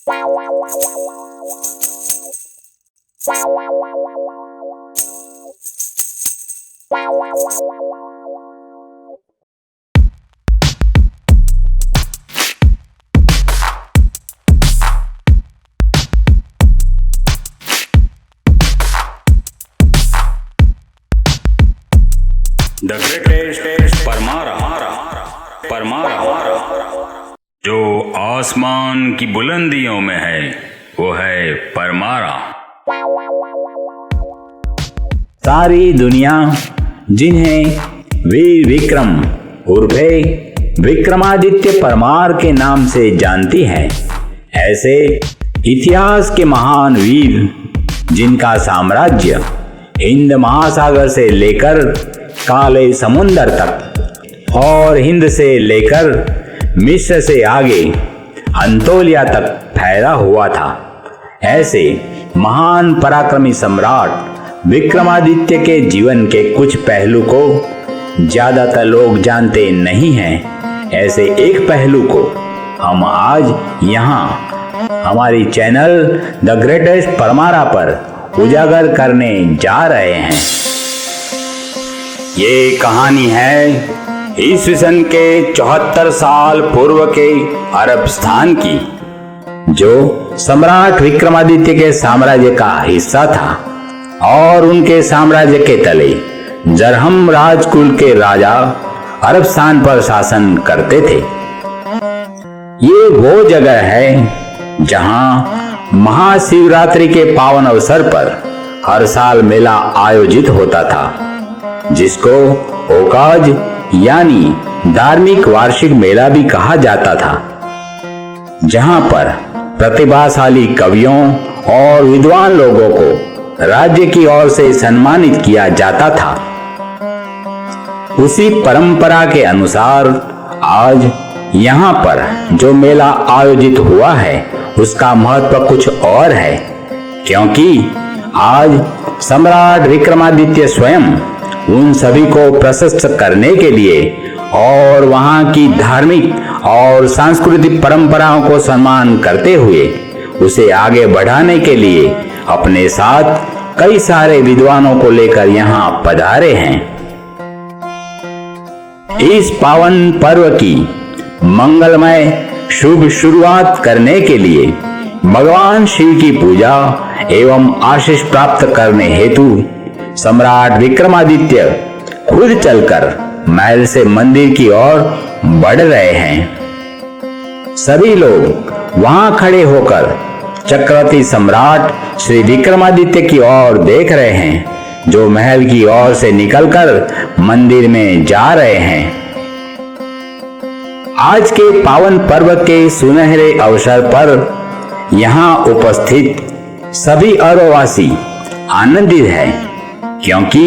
The greatest परमारा जो आसमान की बुलंदियों में है वो है परमारा। सारी दुनिया जिन्हें वीर विक्रम उर्फे विक्रमादित्य परमार के नाम से जानती है, ऐसे इतिहास के महान वीर जिनका साम्राज्य हिंद महासागर से लेकर काले समुंदर तक और हिंद से लेकर मिस्र से आगे अंतोलिया तक फैला हुआ था, ऐसे महान पराक्रमी सम्राट विक्रमादित्य के जीवन के कुछ पहलू को ज्यादातर लोग जानते नहीं हैं। ऐसे एक पहलू को हम आज यहाँ हमारी चैनल द ग्रेटेस्ट परमारा पर उजागर करने जा रहे हैं। ये कहानी है ईस्वी सन के 74 साल पूर्व के अरब स्थान की, जो सम्राट विक्रमादित्य के साम्राज्य का हिस्सा था और उनके साम्राज्य के तले जरहम राजकुल के राजा अरब स्थान पर शासन करते थे। ये वो जगह है जहां महाशिवरात्रि के पावन अवसर पर हर साल मेला आयोजित होता था, जिसको ओकाज यानी धार्मिक वार्षिक मेला भी कहा जाता था, जहां पर प्रतिभाशाली कवियों और विद्वान लोगों को राज्य की ओर से सम्मानित किया जाता था। उसी परंपरा के अनुसार आज यहाँ पर जो मेला आयोजित हुआ है उसका महत्व कुछ और है, क्योंकि आज सम्राट विक्रमादित्य स्वयं उन सभी को प्रशस्त करने के लिए और वहां की धार्मिक और सांस्कृतिक परंपराओं को सम्मान करते हुए उसे आगे बढ़ाने के लिए अपने साथ कई सारे विद्वानों को लेकर यहाँ पधारे हैं। इस पावन पर्व की मंगलमय शुभ शुरुआत करने के लिए भगवान शिव की पूजा एवं आशीष प्राप्त करने हेतु सम्राट विक्रमादित्य खुद चलकर महल से मंदिर की ओर बढ़ रहे हैं। सभी लोग वहां खड़े होकर चक्रवर्ती सम्राट श्री विक्रमादित्य की ओर देख रहे हैं, जो महल की ओर से निकलकर मंदिर में जा रहे हैं। आज के पावन पर्व के सुनहरे अवसर पर यहाँ उपस्थित सभी अरबवासी आनंदित हैं, क्योंकि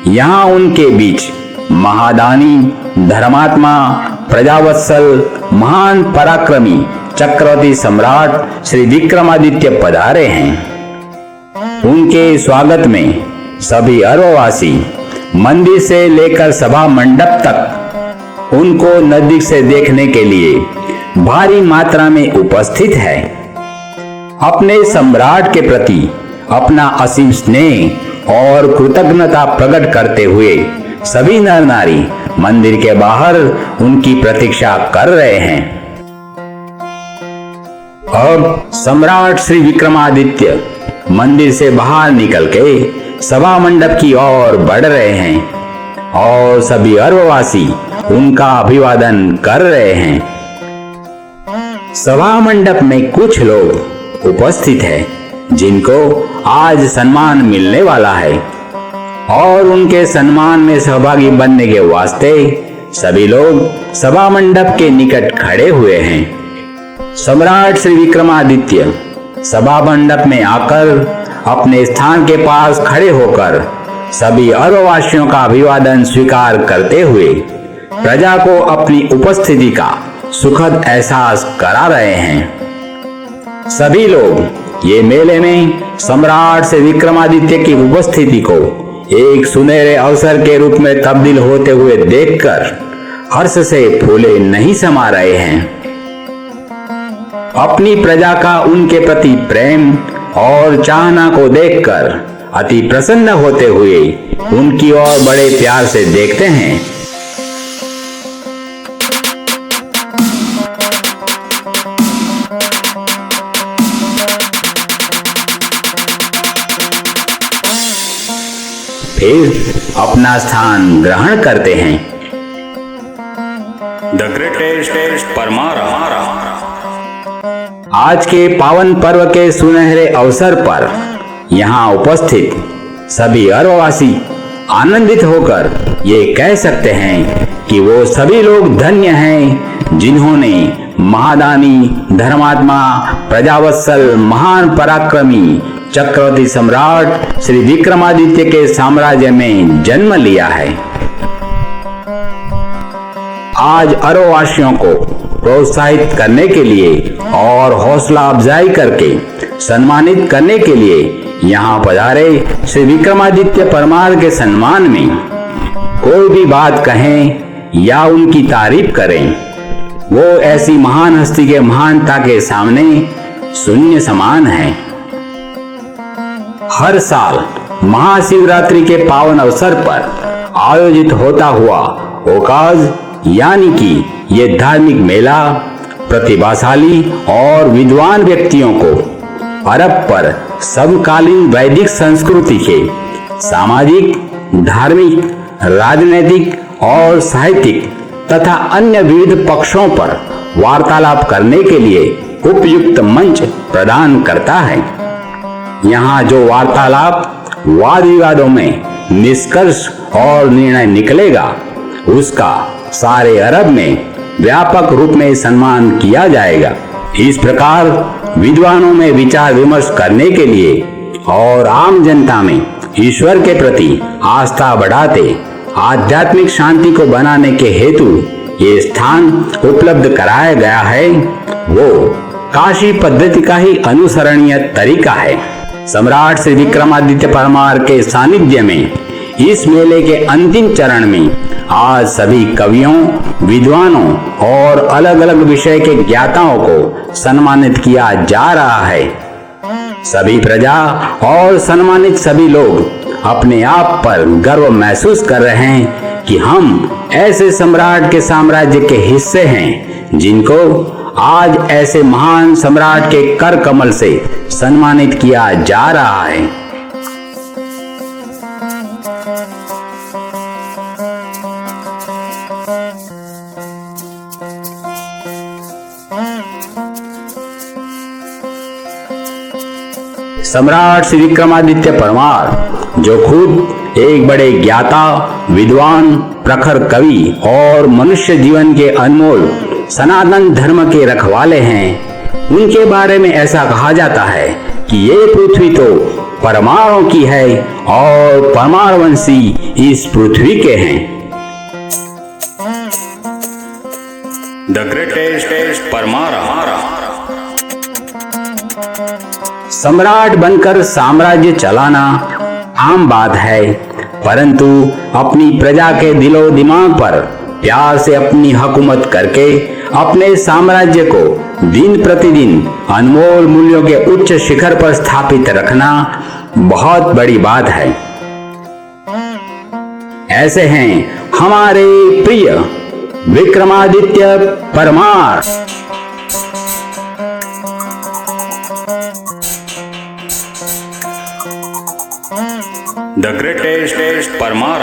यहाँ उनके बीच महादानी धर्मात्मा प्रजावत्सल महान पराक्रमी चक्रवर्ती सम्राट श्री विक्रमादित्य पधारे हैं। उनके स्वागत में सभी अरबवासी मंदिर से लेकर सभा मंडप तक उनको नजदीक से देखने के लिए भारी मात्रा में उपस्थित है। अपने सम्राट के प्रति अपना असीम स्नेह और कृतज्ञता प्रकट करते हुए सभी नर नारी मंदिर के बाहर उनकी प्रतीक्षा कर रहे हैं। अब सम्राट श्री विक्रमादित्य मंदिर से बाहर निकल के सभा मंडप की ओर बढ़ रहे हैं और सभी अरबवासी उनका अभिवादन कर रहे हैं। सभा मंडप में कुछ लोग उपस्थित हैं जिनको आज सम्मान मिलने वाला है और उनके सम्मान में सहभागी बनने के वास्ते सभी लोग सभा मंडप के निकट खड़े हुए हैं। सम्राट श्री विक्रमादित्य सभा मंडप में आकर अपने स्थान के पास खड़े होकर सभी अरबवासियों का अभिवादन स्वीकार करते हुए प्रजा को अपनी उपस्थिति का सुखद एहसास करा रहे हैं। सभी लोग ये मेले में सम्राट से विक्रमादित्य की उपस्थिति को एक सुनहरे अवसर के रूप में तब्दील होते हुए देखकर हर्ष से फूले नहीं समा रहे हैं। अपनी प्रजा का उनके प्रति प्रेम और चाहना को देखकर अति प्रसन्न होते हुए उनकी ओर बड़े प्यार से देखते हैं। फिर अपना स्थान ग्रहण करते हैं। The greatest Parmar. आज के पावन पर्व के सुनहरे अवसर पर यहाँ उपस्थित सभी अरबवासी आनंदित होकर ये कह सकते हैं कि वो सभी लोग धन्य हैं जिन्होंने महादानी, धर्मात्मा, प्रजावत्सल, महान पराक्रमी चक्रवर्ती सम्राट श्री विक्रमादित्य के साम्राज्य में जन्म लिया है। आज अरबवासियों को प्रोत्साहित करने के लिए और हौसला अफजाई करके सम्मानित करने के लिए यहाँ पधारे श्री विक्रमादित्य परमार के सम्मान में कोई भी बात कहें या उनकी तारीफ करें, वो ऐसी महान हस्ती के महानता के सामने शून्य समान है। हर साल महाशिवरात्रि के पावन अवसर पर आयोजित होता हुआ ओकाज यानी कि ये धार्मिक मेला प्रतिभाशाली और विद्वान व्यक्तियों को अरब पर समकालीन वैदिक संस्कृति के सामाजिक, धार्मिक, राजनैतिक और साहित्यिक तथा अन्य विविध पक्षों पर वार्तालाप करने के लिए उपयुक्त मंच प्रदान करता है। यहाँ जो वार्तालाप वाद विवादों में निष्कर्ष और निर्णय निकलेगा उसका सारे अरब में व्यापक रूप में सम्मान किया जाएगा। इस प्रकार विद्वानों में विचार विमर्श करने के लिए और आम जनता में ईश्वर के प्रति आस्था बढ़ाते आध्यात्मिक शांति को बनाने के हेतु ये स्थान उपलब्ध कराया गया है। वो काशी पद्धति का ही अनुसरणीय तरीका है। सम्राट श्री विक्रमादित्य परमार के सानिध्य में इस मेले के अंतिम चरण में आज सभी कवियों, विद्वानों और अलग अलग विषय के ज्ञाताओं को सम्मानित किया जा रहा है। सभी प्रजा और सम्मानित सभी लोग अपने आप पर गर्व महसूस कर रहे हैं कि हम ऐसे सम्राट के साम्राज्य के हिस्से हैं जिनको आज ऐसे महान सम्राट के कर कमल से सम्मानित किया जा रहा है। सम्राट श्री विक्रमादित्य परमार जो खुद एक बड़े ज्ञाता, विद्वान, प्रखर कवि और मनुष्य जीवन के अनमोल सनातन धर्म के रखवाले हैं, उनके बारे में ऐसा कहा जाता है कि ये पृथ्वी तो परमारों की है और परमारवंशी इस पृथ्वी के हैं। The greatest Parmar. सम्राट बनकर साम्राज्य चलाना आम बात है, परंतु अपनी प्रजा के दिलो दिमाग पर प्यार से अपनी हुकूमत करके अपने साम्राज्य को दिन प्रतिदिन अनमोल मूल्यों के उच्च शिखर पर स्थापित रखना बहुत बड़ी बात है। ऐसे हैं हमारे प्रिय विक्रमादित्य परमार। The greatest Parmar.